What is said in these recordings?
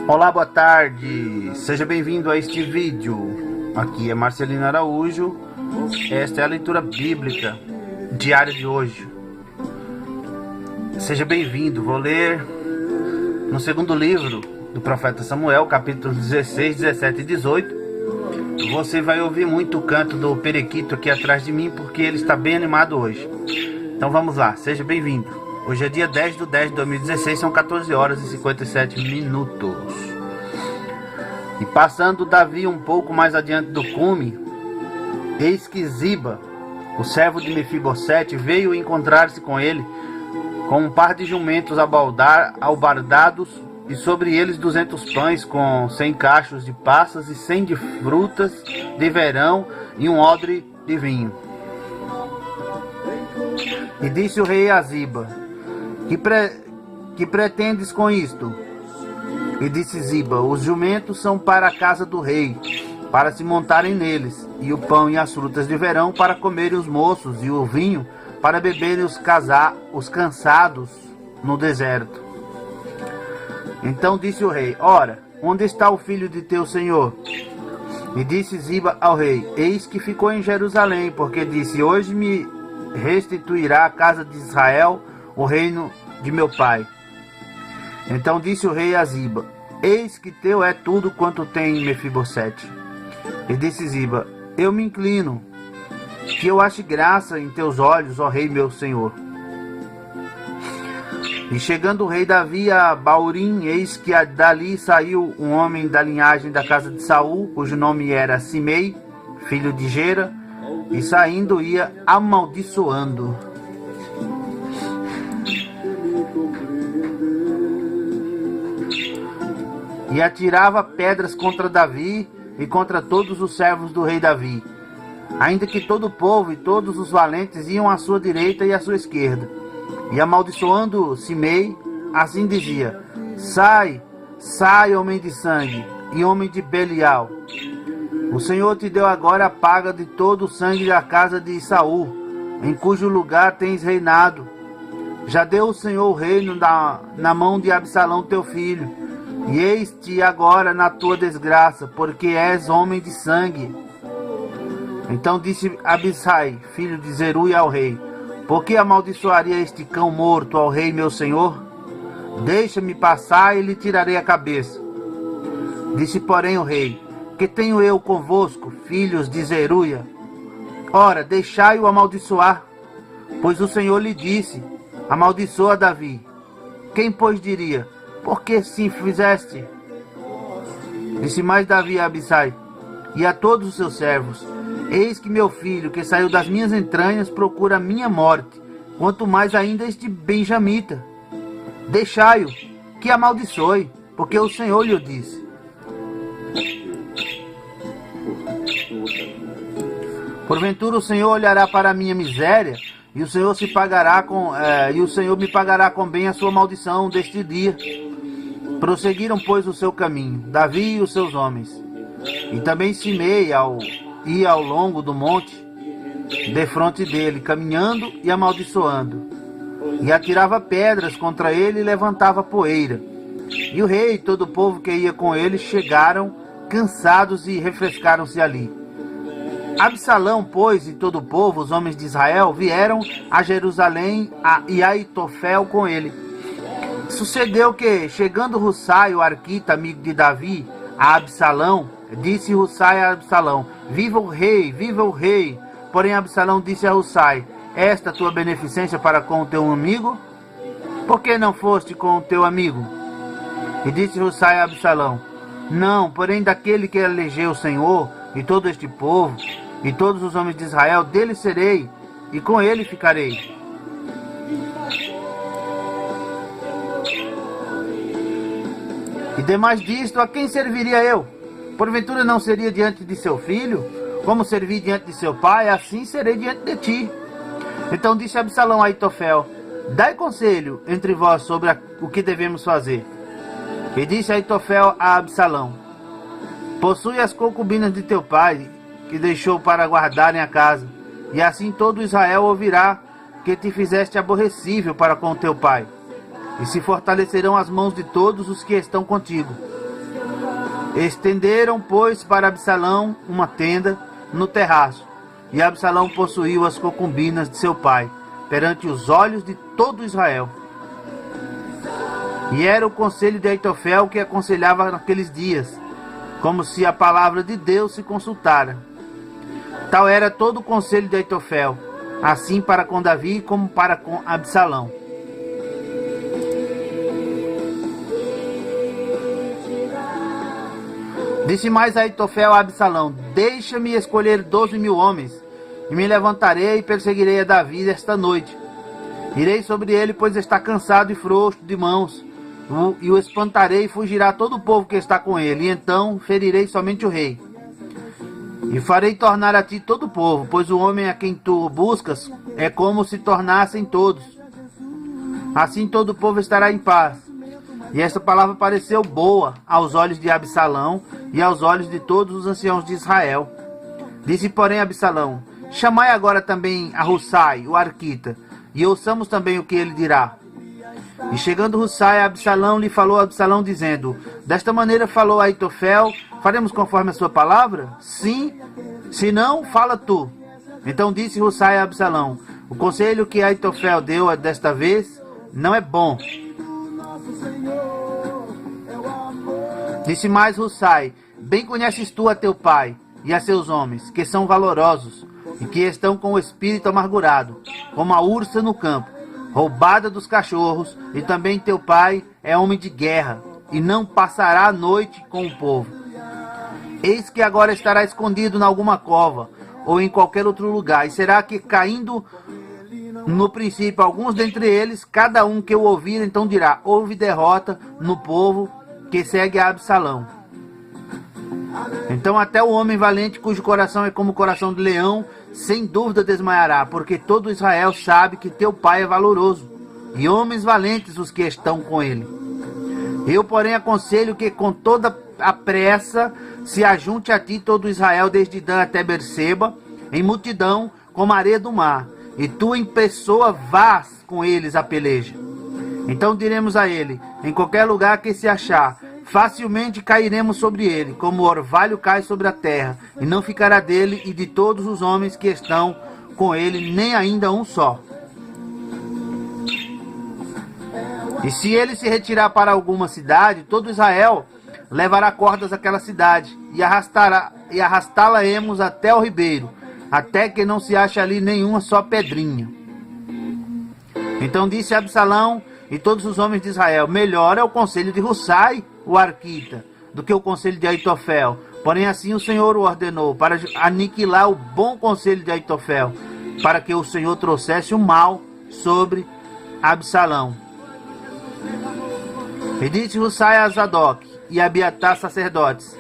Olá, boa tarde, seja bem-vindo a este vídeo. Aqui é Marcelino Araújo. Esta é a leitura bíblica diária de hoje. Seja bem-vindo. Vou ler no segundo livro do profeta Samuel, capítulos 16, 17 e 18. Você vai ouvir muito o canto do periquito aqui atrás de mim, porque ele está bem animado hoje. Então vamos lá, seja bem-vindo. Hoje é dia 10 de 10 de 2016, são 14 horas e 57 minutos. E passando Davi um pouco mais adiante do cume, eis que Ziba, o servo de Mefibosete, veio encontrar-se com ele, com um par de jumentos albardados, e sobre eles 200 pães, com 100 cachos de passas e 100 de frutas de verão, e um odre de vinho. E disse o rei a Ziba: Que pretendes com isto? E disse Ziba: Os jumentos são para a casa do rei, para se montarem neles, e o pão e as frutas de verão para comerem os moços, e o vinho para beberem os cansados no deserto. Então disse o rei: Ora, onde está o filho de teu senhor? E disse Ziba ao rei: Eis que ficou em Jerusalém, porque disse: Hoje me restituirá a casa de Israel o reino de meu pai. Então disse o rei a Ziba: Eis que teu é tudo quanto tem Mefibosete. E disse Ziba: Eu me inclino, que eu ache graça em teus olhos, ó rei meu senhor. E chegando o rei Davi a Baurim, eis que dali saiu um homem da linhagem da casa de Saul, cujo nome era Simei, filho de Gera, e saindo ia amaldiçoando. E atirava pedras contra Davi e contra todos os servos do rei Davi, ainda que todo o povo e todos os valentes iam à sua direita e à sua esquerda. E amaldiçoando Simei, assim dizia: Sai, sai, homem de sangue e homem de Belial. O Senhor te deu agora a paga de todo o sangue da casa de Saul, em cujo lugar tens reinado. Já deu o Senhor o reino na mão de Absalão teu filho, e eis-te agora na tua desgraça, porque és homem de sangue. Então disse Abisai, filho de Zeruia, ao rei: Por que amaldiçoaria este cão morto ao rei meu senhor? Deixa-me passar e lhe tirarei a cabeça. Disse, porém, o rei: Que tenho eu convosco, filhos de Zeruia? Ora, deixai-o amaldiçoar. Pois o Senhor lhe disse: Amaldiçoa Davi. Quem, pois, diria: Por que sim fizeste? Disse mais Davi a Abisai e a todos os seus servos: Eis que meu filho, que saiu das minhas entranhas, procura a minha morte, quanto mais ainda este benjamita. Deixai-o, que amaldiçoe, porque o Senhor lhe o disse. Porventura o Senhor olhará para a minha miséria, e o Senhor me pagará com bem a sua maldição deste dia. Prosseguiram, pois, o seu caminho, Davi e os seus homens. E também Simei ia ao longo do monte, defronte dele, caminhando e amaldiçoando. E atirava pedras contra ele e levantava poeira. E o rei e todo o povo que ia com ele chegaram, cansados, e refrescaram-se ali. Absalão, pois, e todo o povo, os homens de Israel, vieram a Jerusalém e Aitofel com ele. Sucedeu que, chegando Hussai, o arquita, amigo de Davi, a Absalão, disse Hussai a Absalão: Viva o rei, viva o rei! Porém Absalão disse a Hussai: Esta tua beneficência para com o teu amigo? Por que não foste com o teu amigo? E disse Hussai a Absalão: Não, porém daquele que elegeu o Senhor, e todo este povo, e todos os homens de Israel, dele serei, e com ele ficarei. E demais disto, a quem serviria eu? Porventura não seria diante de seu filho? Como servi diante de seu pai, assim serei diante de ti. Então disse Absalão a Aitofel: Dai conselho entre vós sobre o que devemos fazer. E disse Aitofel a Absalão: Possui as concubinas de teu pai, que deixou para guardarem a casa, e assim todo Israel ouvirá que te fizeste aborrecível para com teu pai. E se fortalecerão as mãos de todos os que estão contigo. Estenderam, pois, para Absalão uma tenda no terraço, e Absalão possuiu as concubinas de seu pai, perante os olhos de todo Israel. E era o conselho de Aitofel que aconselhava naqueles dias, como se a palavra de Deus se consultara. Tal era todo o conselho de Aitofel, assim para com Davi como para com Absalão. Disse mais Aitofel a Absalão: deixa-me escolher 12.000 homens, e me levantarei e perseguirei a Davi esta noite. Irei sobre ele, pois está cansado e frouxo de mãos, e o espantarei e fugirá todo o povo que está com ele, e então ferirei somente o rei. E farei tornar a ti todo o povo, pois o homem a quem tu buscas é como se tornassem todos. Assim todo o povo estará em paz. E esta palavra pareceu boa aos olhos de Absalão e aos olhos de todos os anciãos de Israel. Disse, porém, Absalão: chamai agora também a Hussai, o arquita, e ouçamos também o que ele dirá. E chegando Hussai a Absalão, lhe falou a Absalão, dizendo: desta maneira falou Aitofel, faremos conforme a sua palavra? Sim, se não, fala tu. Então disse Hussai a Absalão: o conselho que Aitofel deu desta vez não é bom. Disse mais Hussai: bem conheces tu a teu pai e a seus homens, que são valorosos, e que estão com o espírito amargurado, como a ursa no campo, roubada dos cachorros, e também teu pai é homem de guerra, e não passará a noite com o povo. Eis que agora estará escondido em alguma cova, ou em qualquer outro lugar, e será que, caindo no princípio alguns dentre eles, cada um que o ouvir, então dirá: houve derrota no povo que segue a Absalão. Então até o homem valente, cujo coração é como o coração de leão, sem dúvida desmaiará, porque todo Israel sabe que teu pai é valoroso, e homens valentes os que estão com ele. Eu, porém, aconselho que com toda a pressa se ajunte a ti todo Israel, desde Dan até Berseba, em multidão, como a areia do mar, e tu em pessoa vás com eles a peleja. Então diremos a ele: em qualquer lugar que se achar, facilmente cairemos sobre ele, como o orvalho cai sobre a terra, e não ficará dele e de todos os homens que estão com ele, nem ainda um só. E se ele se retirar para alguma cidade, todo Israel levará cordas àquela cidade, e arrastá-la-emos até o ribeiro, até que não se ache ali nenhuma só pedrinha. Então disse Absalão e todos os homens de Israel: melhor é o conselho de Hussai, o arquita, do que o conselho de Aitofel. Porém assim o Senhor o ordenou, para aniquilar o bom conselho de Aitofel, para que o Senhor trouxesse o mal sobre Absalão. E disse Hussai a Zadok e a Abiatar, sacerdotes: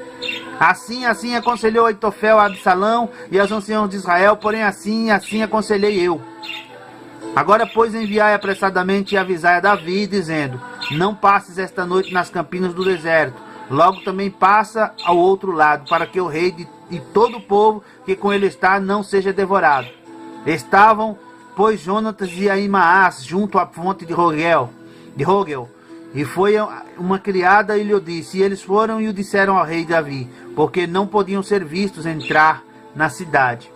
assim aconselhou Aitofel a Absalão e aos anciãos de Israel, porém assim aconselhei eu. Agora, pois, enviai apressadamente e avisai a Davi, dizendo: não passes esta noite nas campinas do deserto, logo também passa ao outro lado, para que o rei e todo o povo que com ele está não seja devorado. Estavam, pois, Jonatas e Ahimaás junto à fonte de Rogel, e foi uma criada e lhe disse, e eles foram e o disseram ao rei Davi, porque não podiam ser vistos entrar na cidade.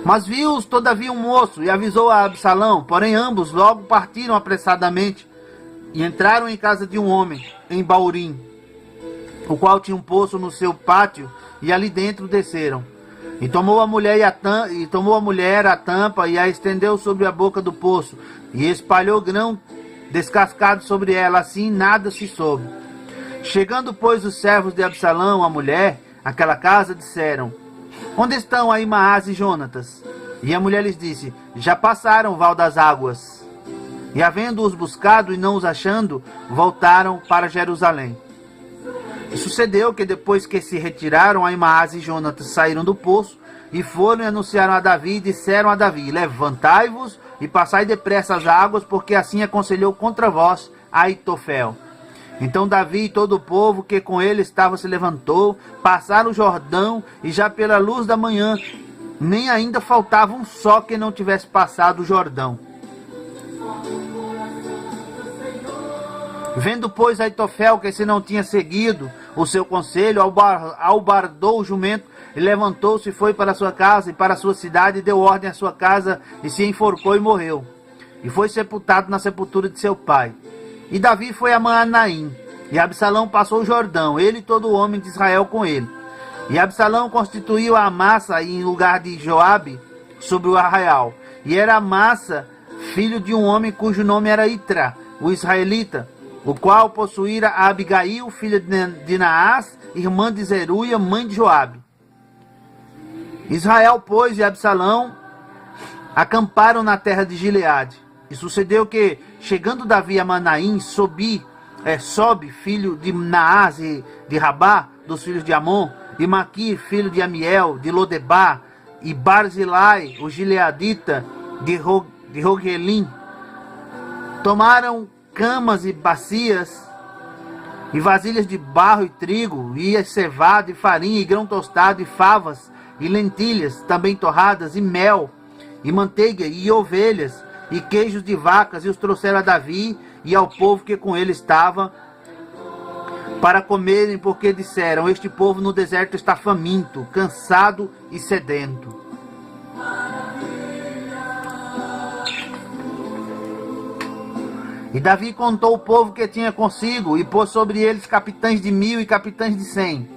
Mas viu-os todavia um moço e avisou a Absalão, porém ambos logo partiram apressadamente e entraram em casa de um homem, em Baurim, o qual tinha um poço no seu pátio, e ali dentro desceram. E tomou a mulher a tampa e a estendeu sobre a boca do poço, e espalhou grão descascado sobre ela, assim nada se soube. Chegando, pois, os servos de Absalão, a mulher, àquela casa, disseram: onde estão Ahimaás e Jonatas? E a mulher lhes disse: já passaram o val das águas. E havendo-os buscado e não os achando, voltaram para Jerusalém. E sucedeu que depois que se retiraram, Ahimaás e Jonatas saíram do poço, e foram e anunciaram a Davi, e disseram a Davi: levantai-vos e passai depressa as águas, porque assim aconselhou contra vós Aitofel. Então Davi e todo o povo que com ele estava se levantou, passaram o Jordão, e já pela luz da manhã, nem ainda faltava um só que não tivesse passado o Jordão. Vendo, pois, Aitofel que se não tinha seguido o seu conselho, albardou o jumento e levantou-se e foi para sua casa e para a sua cidade, e deu ordem à sua casa, e se enforcou e morreu. E foi sepultado na sepultura de seu pai. E Davi foi a Maanaim, e Absalão passou o Jordão, ele e todo o homem de Israel com ele. E Absalão constituiu a Amassa em lugar de Joabe sobre o arraial. E era Amassa filho de um homem cujo nome era Itra, o israelita, o qual possuíra a Abigail, filha de Naás, irmã de Zeruia, mãe de Joabe. Israel, pois, e Absalão acamparam na terra de Gileade. E sucedeu que, chegando Davi a Manaim, Sobe, filho de Naás e de Rabá, dos filhos de Amon, e Maquir, filho de Amiel, de Lodebá, e Barzilai, o gileadita, de Rogelim, tomaram camas e bacias, e vasilhas de barro e trigo, e cevada, e farinha, e grão tostado, e favas, e lentilhas, também torradas, e mel, e manteiga, e ovelhas, e queijos de vacas, e os trouxeram a Davi e ao povo que com ele estava, para comerem, porque disseram: este povo no deserto está faminto, cansado e sedento. E Davi contou o povo que tinha consigo, e pôs sobre eles capitães de 1000 e capitães de 100.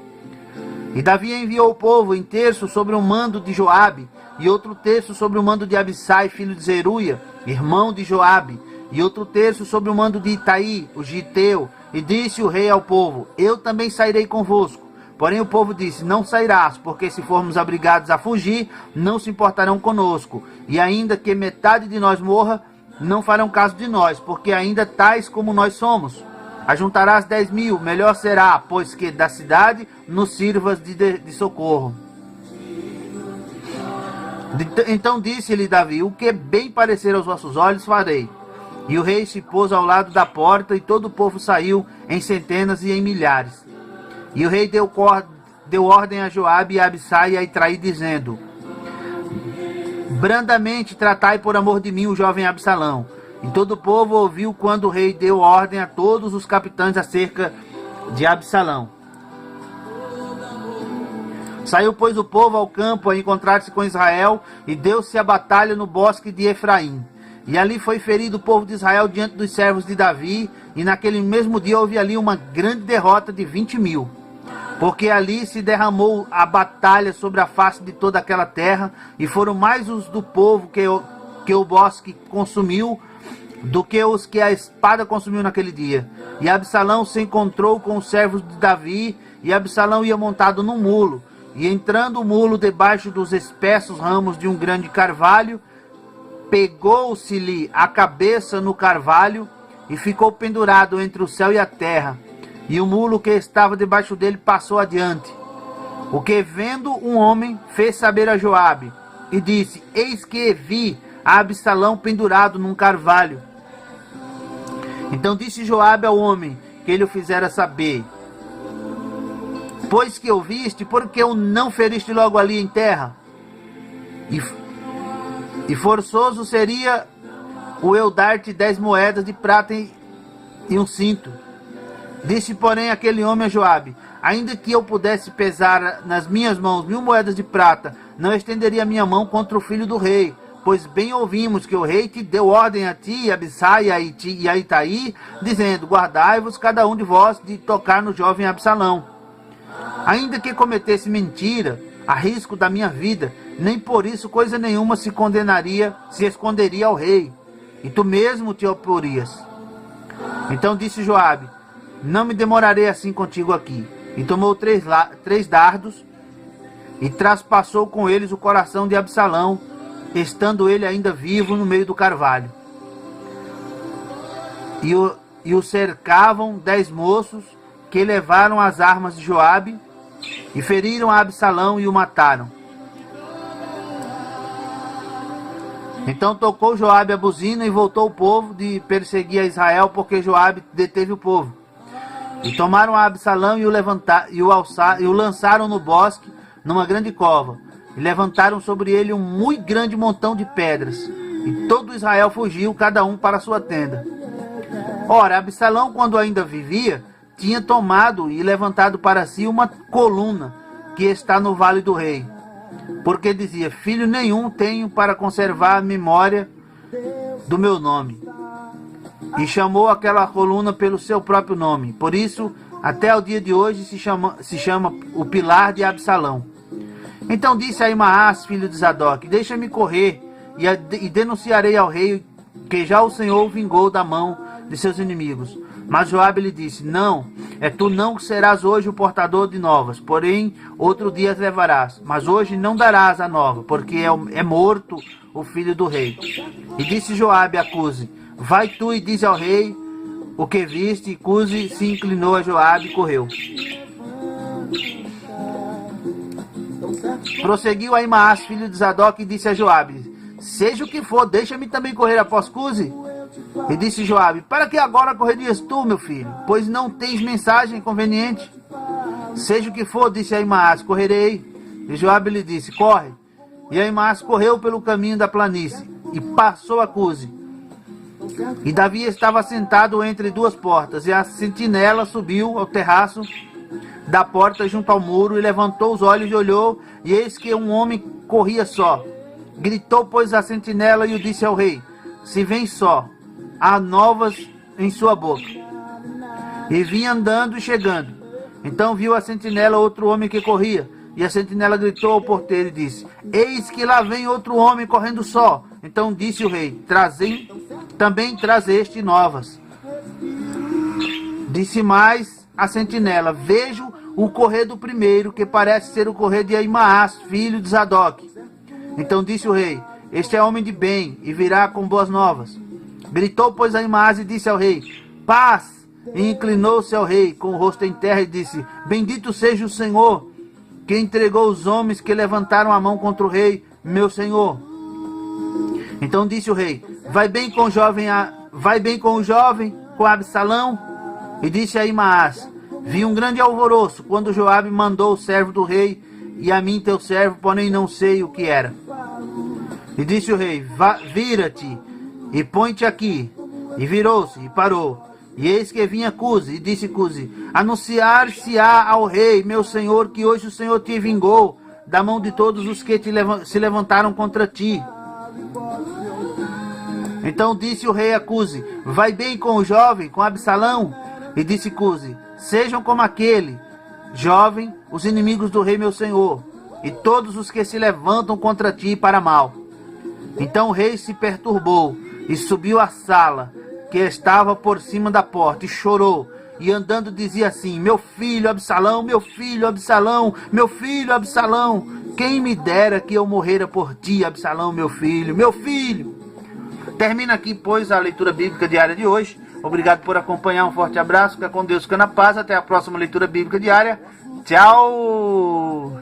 E Davi enviou o povo em terço sobre o mando de Joabe, e outro terço sobre o mando de Abissai, filho de Zeruia, irmão de Joabe, e outro terço sobre o mando de Itaí, o Giteu. E disse o rei ao povo: eu também sairei convosco. Porém o povo disse: não sairás, porque se formos obrigados a fugir, não se importarão conosco. E ainda que metade de nós morra, não farão caso de nós, porque ainda tais como nós somos. Ajuntarás 10.000, melhor será, pois que da cidade nos sirvas de socorro. Então disse-lhe Davi: o que bem parecer aos vossos olhos farei. E o rei se pôs ao lado da porta, e todo o povo saiu em centenas e em milhares. E o rei deu ordem a Joabe e a Abissai e a Itraí, dizendo: brandamente tratai por amor de mim o jovem Absalão. E todo o povo ouviu quando o rei deu ordem a todos os capitães acerca de Absalão. Saiu, pois, o povo ao campo a encontrar-se com Israel, e deu-se a batalha no bosque de Efraim. E ali foi ferido o povo de Israel diante dos servos de Davi, e naquele mesmo dia houve ali uma grande derrota de 20.000. Porque ali se derramou a batalha sobre a face de toda aquela terra, e foram mais os do povo que o bosque consumiu, do que os que a espada consumiu naquele dia. E Absalão se encontrou com os servos de Davi, e Absalão ia montado num mulo. E entrando o mulo debaixo dos espessos ramos de um grande carvalho, pegou-se-lhe a cabeça no carvalho, e ficou pendurado entre o céu e a terra. E o mulo que estava debaixo dele passou adiante. O que, vendo um homem, fez saber a Joabe, e disse: eis que vi a Absalão pendurado num carvalho. Então disse Joabe ao homem que ele o fizera saber: pois que o viste, por que o não feriste logo ali em terra? E forçoso seria o eu dar-te 10 moedas de prata e um cinto. Disse, porém, aquele homem a Joabe: ainda que eu pudesse pesar nas minhas mãos 1000 moedas de prata, não estenderia minha mão contra o filho do rei. Pois bem ouvimos que o rei te deu ordem a ti, e a Abissai e a Itaí, dizendo: guardai-vos cada um de vós de tocar no jovem Absalão. Ainda que cometesse mentira, a risco da minha vida, nem por isso coisa nenhuma se esconderia ao rei, e tu mesmo te oporias. Então disse Joabe: não me demorarei assim contigo aqui. E tomou 3 dardos, e traspassou com eles o coração de Absalão, estando ele ainda vivo no meio do carvalho. E o cercavam 10 moços, que levaram as armas de Joabe, e feriram a Absalão e o mataram. Então tocou Joabe a buzina, e voltou o povo de perseguir a Israel, porque Joabe deteve o povo. E tomaram a Absalão e o lançaram no bosque, numa grande cova. E levantaram sobre ele um muito grande montão de pedras. E todo Israel fugiu, cada um para a sua tenda. Ora, Absalão, quando ainda vivia, tinha tomado e levantado para si uma coluna que está no vale do rei, porque dizia: filho nenhum tenho para conservar a memória do meu nome. E chamou aquela coluna pelo seu próprio nome. Por isso, até o dia de hoje se chama o pilar de Absalão. Então disse Ahimaás, filho de Zadok: deixa-me correr e denunciarei ao rei que já o Senhor o vingou da mão de seus inimigos. Mas Joabe lhe disse: não, tu não serás hoje o portador de novas, porém outro dia as levarás. Mas hoje não darás a nova, porque é morto o filho do rei. E disse Joabe a Cusi: vai tu e dize ao rei o que viste. E Cusi se inclinou a Joabe e correu. Prosseguiu Ahimaás, filho de Zadok, e disse a Joabe: seja o que for, deixa-me também correr após Cusi. E disse Joabe: para que agora correrias tu, meu filho? Pois não tens mensagem conveniente. Seja o que for, disse Ahimaás, correrei. E Joabe lhe disse: corre. E Ahimaás correu pelo caminho da planície e passou a Cusi. E Davi estava sentado entre duas portas, e a sentinela subiu ao terraço da porta junto ao muro, e levantou os olhos e olhou, e eis que um homem corria só. Gritou, pois, a sentinela e o disse ao rei: se vem só, há novas em sua boca. E vinha andando e chegando. Então viu a sentinela outro homem que corria, e a sentinela gritou ao porteiro e disse: eis que lá vem outro homem correndo só. Então disse o rei: também trazeste novas. Disse mais a sentinela: vejo o correr do primeiro, que parece ser o correr de Ahimaás, filho de Zadok. Então disse o rei: este é homem de bem, e virá com boas novas. Gritou, pois, Ahimaás e disse ao rei: paz! E inclinou-se ao rei com o rosto em terra e disse: bendito seja o Senhor, que entregou os homens que levantaram a mão contra o rei, meu senhor. Então disse o rei: vai bem com o jovem, com Absalão? E disse a Ahimaás: vi um grande alvoroço quando Joabe mandou o servo do rei, e a mim teu servo, porém não sei o que era. E disse o rei: vira-te e põe-te aqui. E virou-se e parou. E eis que vinha Cusi, e disse Cusi: anunciar-se-á ao rei, meu senhor, que hoje o Senhor te vingou da mão de todos os que se levantaram contra ti. Então disse o rei a Cusi: vai bem com o jovem, com Absalão? E disse Cusi: sejam como aquele jovem os inimigos do rei meu senhor, e todos os que se levantam contra ti para mal. Então o rei se perturbou, e subiu à sala, que estava por cima da porta, e chorou, e andando dizia assim: meu filho Absalão, meu filho Absalão, meu filho Absalão, quem me dera que eu morrera por ti, Absalão, meu filho, meu filho. Termina aqui, pois, a leitura bíblica diária de hoje. Obrigado por acompanhar, um forte abraço, fica com Deus, fica na paz, até a próxima leitura bíblica diária. Tchau!